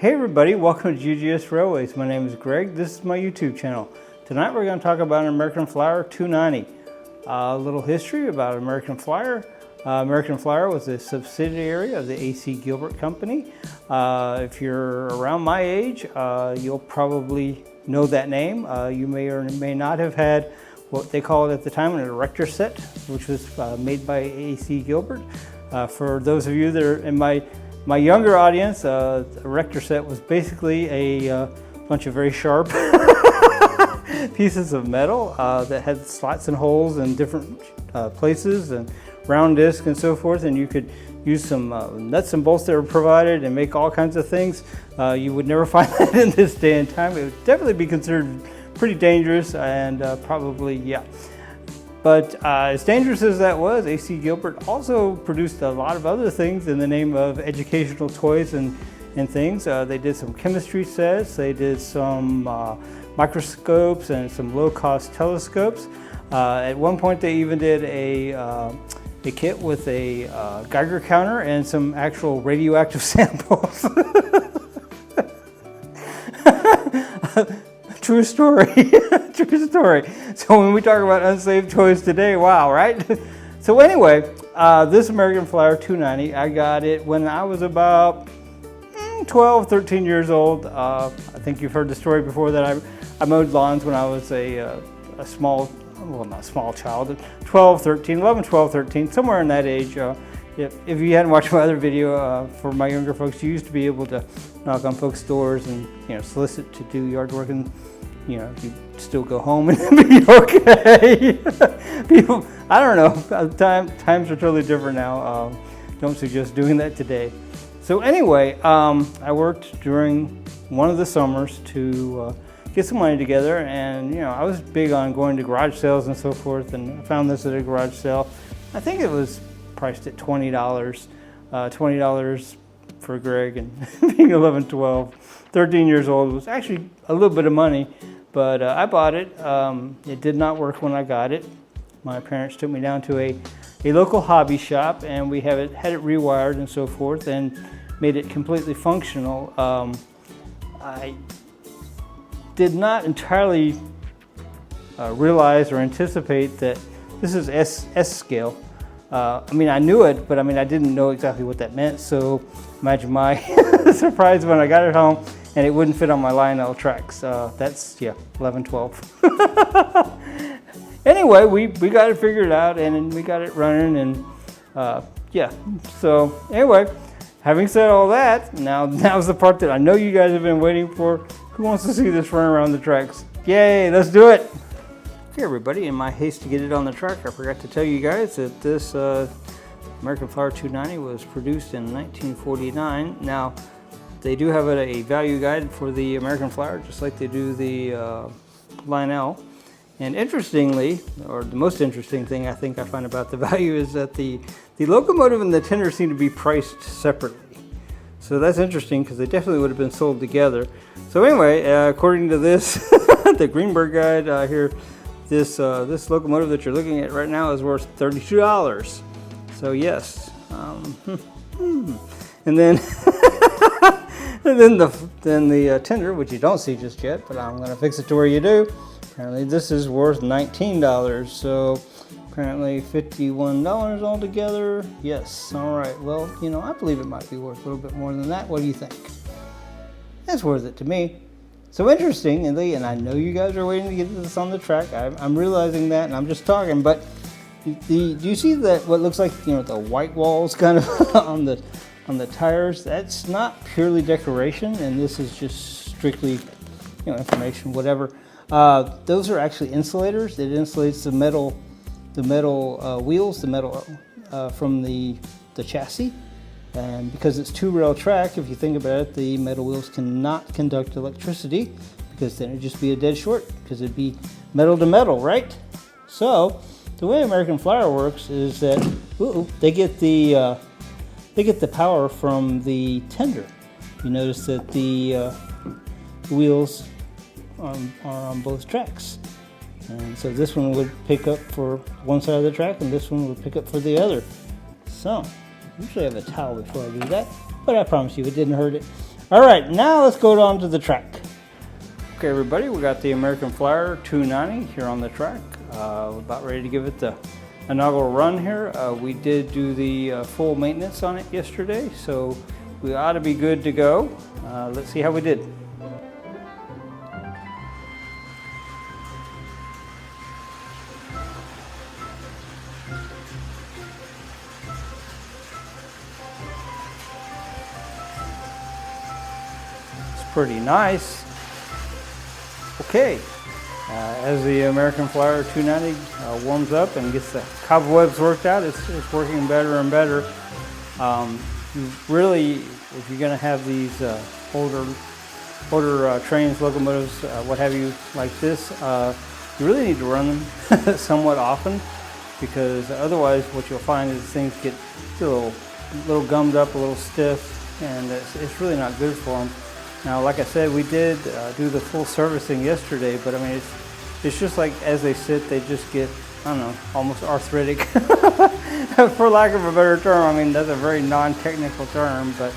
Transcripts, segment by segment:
Hey everybody, welcome to GGS Railways. My name is Greg. This is my YouTube channel. Tonight we're going to talk about an American Flyer 290. A little history about American Flyer. American Flyer was a subsidiary of the A.C. Gilbert Company. If you're around my age, you'll probably know that name. You may or may not have had what they called at the time an erector set, which was made by A.C. Gilbert. For those of you that are in my younger audience, a erector set was basically a bunch of very sharp pieces of metal that had slots and holes in different places and round disc and so forth, and you could use some nuts and bolts that were provided and make all kinds of things. You would never find that in this day and time. It would definitely be considered pretty dangerous and probably, yeah. But as dangerous as that was, A.C. Gilbert also produced a lot of other things in the name of educational toys and things. They did some chemistry sets, they did some microscopes and some low-cost telescopes. At one point they even did a kit with a Geiger counter and some actual radioactive samples. True story, true story. So when we talk about unsafe toys today, wow, right? So anyway, this American Flyer 290, I got it when I was about 12, 13 years old. I think you've heard the story before that I mowed lawns when I was a small, well, not small child, 12, 13, 11, 12, 13, somewhere in that age. If you hadn't watched my other video, for my younger folks, you used to be able to knock on folks' doors and solicit to do yard work, and you'd still go home and be okay. People, I don't know, times are totally different now. Don't suggest doing that today. So anyway, I worked during one of the summers to get some money together, and I was big on going to garage sales and so forth, and I found this at a garage sale. I think it was priced at $20, $20 for Greg, and being 11, 12, 13 years old was actually a little bit of money, but I bought it. It did not work when I got it. My parents took me down to a local hobby shop, and we had it rewired and so forth, and made it completely functional. I did not entirely realize or anticipate that this is S scale. I mean, I knew it, but I didn't know exactly what that meant. So imagine my surprise when I got it home and it wouldn't fit on my lionel tracks. That's, 11, 12. Anyway, we got it figured out and we got it running, and yeah. So anyway, having said all that, now's the part that I know you guys have been waiting for. Who wants to see this run around the tracks? Yay, let's do it. Okay everybody, in my haste to get it on the track, I forgot to tell you guys that this American Flyer 290 was produced in 1949. Now, they do have a value guide for the American Flyer, just like they do the Lionel. And interestingly, or the most interesting thing I think I find about the value is that the locomotive and the tender seem to be priced separately. So that's interesting because they definitely would have been sold together. So anyway, according to this, the Greenberg guide here, this locomotive that you're looking at right now is worth $32. So yes, and then then the tender, which you don't see just yet, but I'm going to fix it to where you do. Apparently this is worth $19. So apparently $51 altogether. Yes. All right. Well, I believe it might be worth a little bit more than that. What do you think? That's worth it to me. So interestingly, and I know you guys are waiting to get this on the track. I'm realizing that, and I'm just talking. But do you see that? What looks like the white walls kind of on the tires? That's not purely decoration, and this is just strictly information, whatever. Those are actually insulators. It insulates the metal wheels, the metal from the chassis. And because it's two-rail track, if you think about it, the metal wheels cannot conduct electricity, because then it'd just be a dead short, because it'd be metal to metal, right? So the way American Flyer works is that they get the power from the tender. You notice that the wheels are on both tracks, and so this one would pick up for one side of the track, and this one would pick up for the other. So usually I have a towel before I do that, but I promise you it didn't hurt it. All right, now let's go on to the track. Okay, everybody, we got the American Flyer 290 here on the track. We're about ready to give it the inaugural run here. We did do the full maintenance on it yesterday, so we ought to be good to go. Let's see how we did. Pretty nice. Okay, as the American Flyer 290 warms up and gets the cobwebs worked out, it's working better and better. Really, if you're going to have these older trains, locomotives, what have you, like this, you really need to run them somewhat often, because otherwise what you'll find is things get a little gummed up, a little stiff, and it's really not good for them. Now, like I said, we did do the full servicing yesterday, but I mean, it's just like as they sit, they just get, I don't know, almost arthritic, for lack of a better term. I mean, that's a very non-technical term, but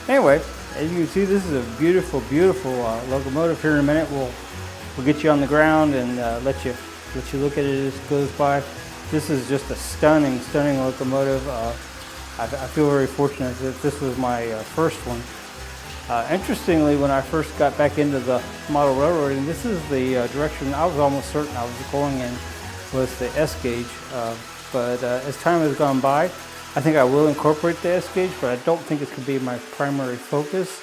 anyway, as you can see, this is a beautiful, beautiful locomotive. Here in a minute, we'll get you on the ground and let you look at it as it goes by. This is just a stunning, stunning locomotive. I feel very fortunate that this was my first one. Interestingly, when I first got back into the model railroading, this is the direction I was almost certain I was going in, was the S gauge. But as time has gone by, I think I will incorporate the S gauge, but I don't think it could be my primary focus.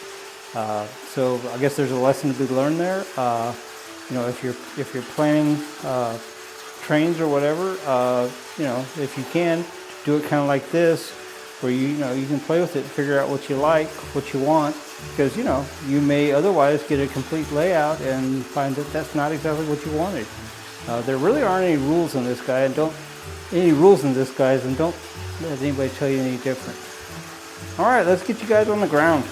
So I guess there's a lesson to be learned there. You know, if you're planning trains or whatever, you know, if you can, do it kind of like this, where you can play with it and figure out what you like, what you want, because you may otherwise get a complete layout and find that that's not exactly what you wanted. There really aren't any rules in this guy, and don't let anybody tell you any different. All right, let's get you guys on the ground.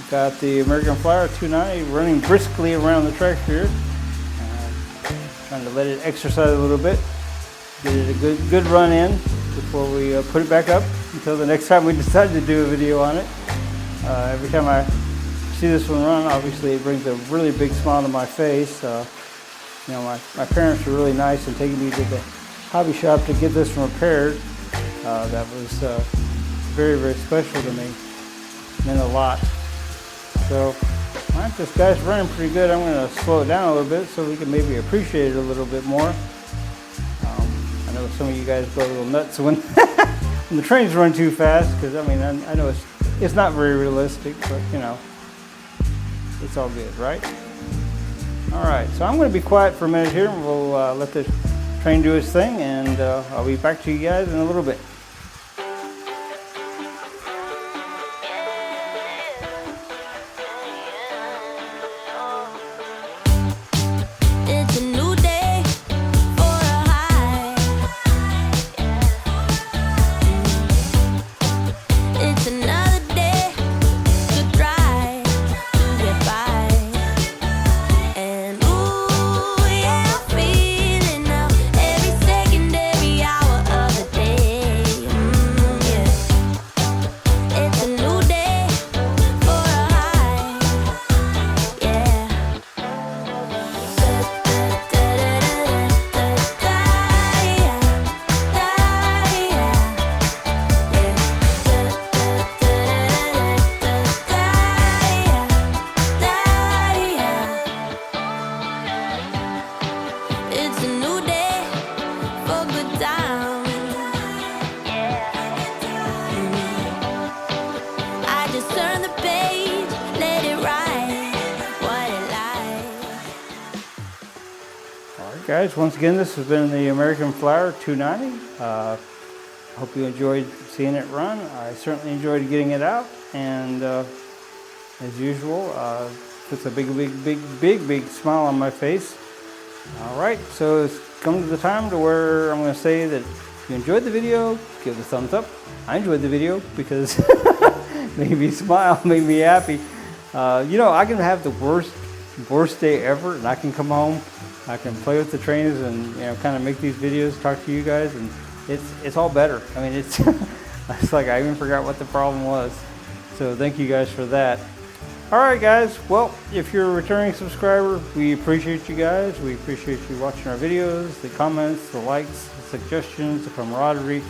Got the American Flyer 290 running briskly around the track here. Trying to let it exercise a little bit. Get it a good run in before we put it back up until the next time we decide to do a video on it. Every time I see this one run, obviously it brings a really big smile to my face. My parents were really nice in taking me to the hobby shop to get this one repaired. That was very, very special to me. It meant a lot. So, all right, this guy's running pretty good. I'm going to slow it down a little bit so we can maybe appreciate it a little bit more. I know some of you guys go a little nuts when, when the trains run too fast, because I mean, I know it's not very realistic, but it's all good, right? All right, so I'm going to be quiet for a minute here, and we'll let the train do its thing, and I'll be back to you guys in a little bit. Every second, every hour of the day. guys, once again, this has been the American Flower 290. Hope you enjoyed seeing it run. I certainly enjoyed getting it out, and as usual, puts a big smile on my face. All right, so it's come to the time to where I'm going to say that if you enjoyed the video, give it a thumbs up. I enjoyed the video because it made me smile, made me happy. You know, I can have the worst day ever, and I can come home, I can play with the trainers, and you know, kind of make these videos, talk to you guys, and it's all better. I mean, it's it's like I even forgot what the problem was. So thank you guys for that. All right, guys. Well, if you're a returning subscriber, we appreciate you guys. We appreciate you watching our videos, the comments, the likes, the suggestions, the camaraderie.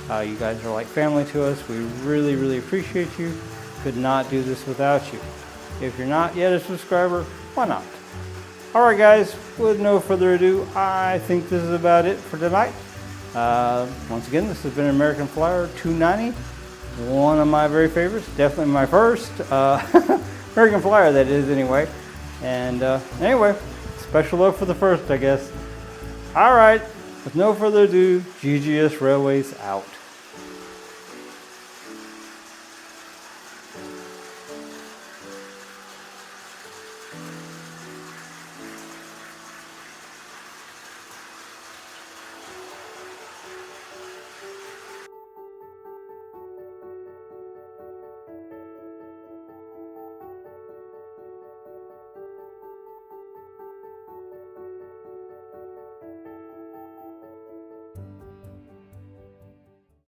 You guys are like family to us. We really appreciate you. Could not do this without you. If you're not yet a subscriber, why not? All right, guys. With no further ado, I think this is about it for tonight. Once again, this has been American Flower 290. One of my very favorites. Definitely my first. American Flyer, that is, anyway. And anyway, special love for the first, I guess. All right, with no further ado, GGS Railways out.